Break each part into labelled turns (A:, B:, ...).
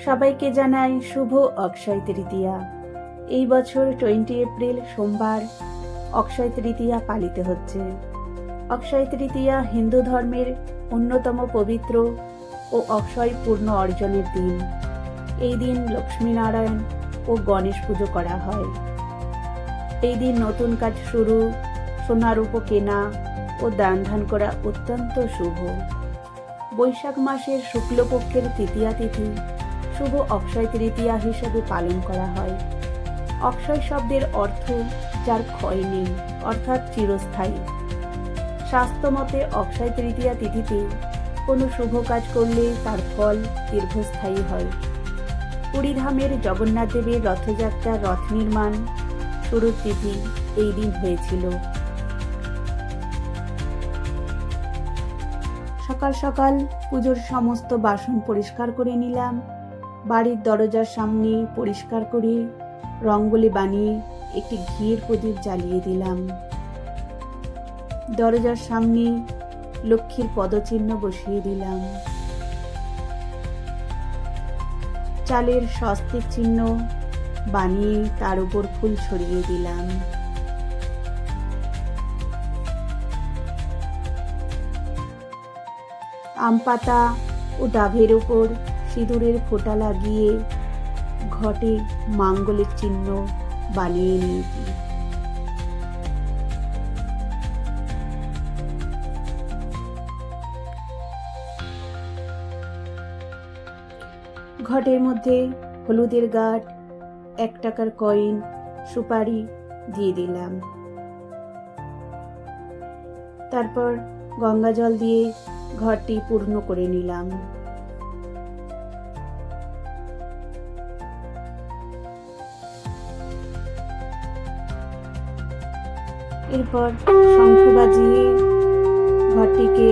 A: সবাইকে জানাই শুভ অক্ষয় তৃতীয়া। এই বছর 20 এপ্রিল সোমবার অক্ষয় তৃতীয়া পালিত হচ্ছে। অক্ষয় তৃতীয়া হিন্দু ধর্মের অন্যতম পবিত্র ও অক্ষয় পূর্ণ অর্জনের দিন। এই দিন লক্ষ্মীনারায়ণ ও গণেশ পুজো করা হয়। এই দিন নতুন কাজ শুরু, সোনা রূপো কেনা ও দান ধ্যান করা অত্যন্ত শুভ। বৈশাখ মাসের শুক্লপক্ষের তৃতীয়া তিথি শুভ অক্ষয় তৃতীয়া হিসেবে পালন করা হয়। অক্ষয় শব্দের অর্থ যার ক্ষয় নেই, অর্থাৎ চিরস্থায়ী। শাস্ত্রমতে অক্ষয় তৃতীয়া তিথিতে কোনো শুভ কাজ করলে তার ফল দীর্ঘস্থায়ী হয়। পুরীধামের জগন্নাথ দেবের রথযাত্রার রথ নির্মাণ শুরুর তিথি এই দিন হয়েছিল। সকাল সকাল পুজোর সমস্ত বাসন পরিষ্কার করে নিলাম। বাড়ির দরজার সামনে পরিষ্কার করে রঙ্গোলি বানিয়ে একটি ঘিয়ের প্রদীপ জ্বালিয়ে দিলাম। দরজার সামনে লক্ষ্মীর পদচিহ্ন বসিয়ে দিলাম। চালের স্বস্তিক চিহ্ন বানিয়ে তার উপর ফুল ছড়িয়ে দিলাম। আম পাতা ও ডাবের উপর সিঁদুরের ফোঁটা লাগিয়ে ঘটে মাঙ্গলিক চিহ্ন বানিয়ে নিয়েছি। ঘটের মধ্যে হলুদের গাঁট, 1 টাকার কয়েন, সুপারি দিয়ে দিলাম। তারপর গঙ্গা জল দিয়ে ঘরটি পূর্ণ করে নিলাম। এরপর শঙ্খ বাজিয়ে ঘরটিকে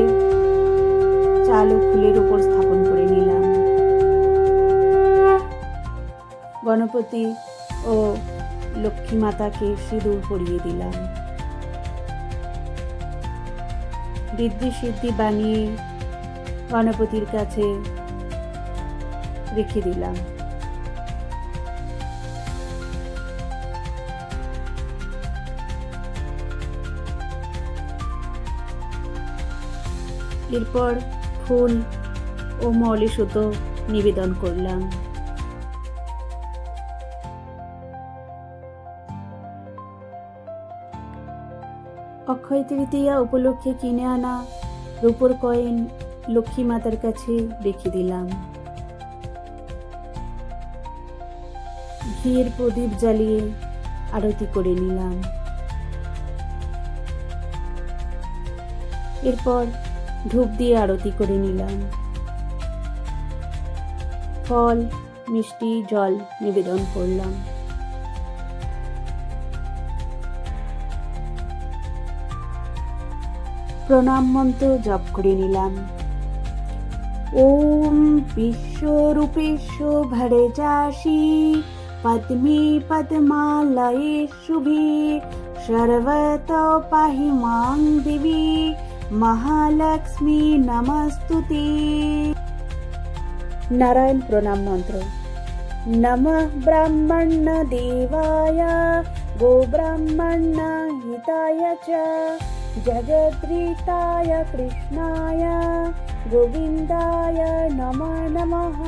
A: চাল ও ফুলের উপর স্থাপন করে নিলাম। গণপতি ও লক্ষ্মী মাতাকে সিঁদুর পরিয়ে দিলাম। ঋদ্ধি সিদ্ধি বানিয়ে গণপতির কাছে রেখে দিলাম। এরপর ফুল ও মৌলি সুতো নিবেদন করলাম। অক্ষয় তৃতীয়া উপলক্ষে কিনে আনা রূপোর কয়েন লক্ষ্মী মাতার কাছে রেখে দিলাম। ঘিয়ের প্রদীপ জ্বালিয়ে আরতি করে নিলাম। এরপর ধূপ দিয়ে আরতি করে নিলাম। ফল, মিষ্টি, জল নিবেদন করলাম। প্রণাম মন্ত্র জপ করে নিলাম। ওম বিশ্বরূপেশ ভরজাসি পদ্মে পদ্মালয়ে শুভে সর্বত পাহি মাং দেবী মহালক্ষ্মী নমস্তুতে। নারায়ণ প্রণাম মন্ত্র। নমঃ ব্রাহ্মণ দেবায় গো ব্রাহ্মণ হিতায় চ জগদ্রীতায় কৃষ্ণায় গোবিন্দায় নমঃ নমঃ।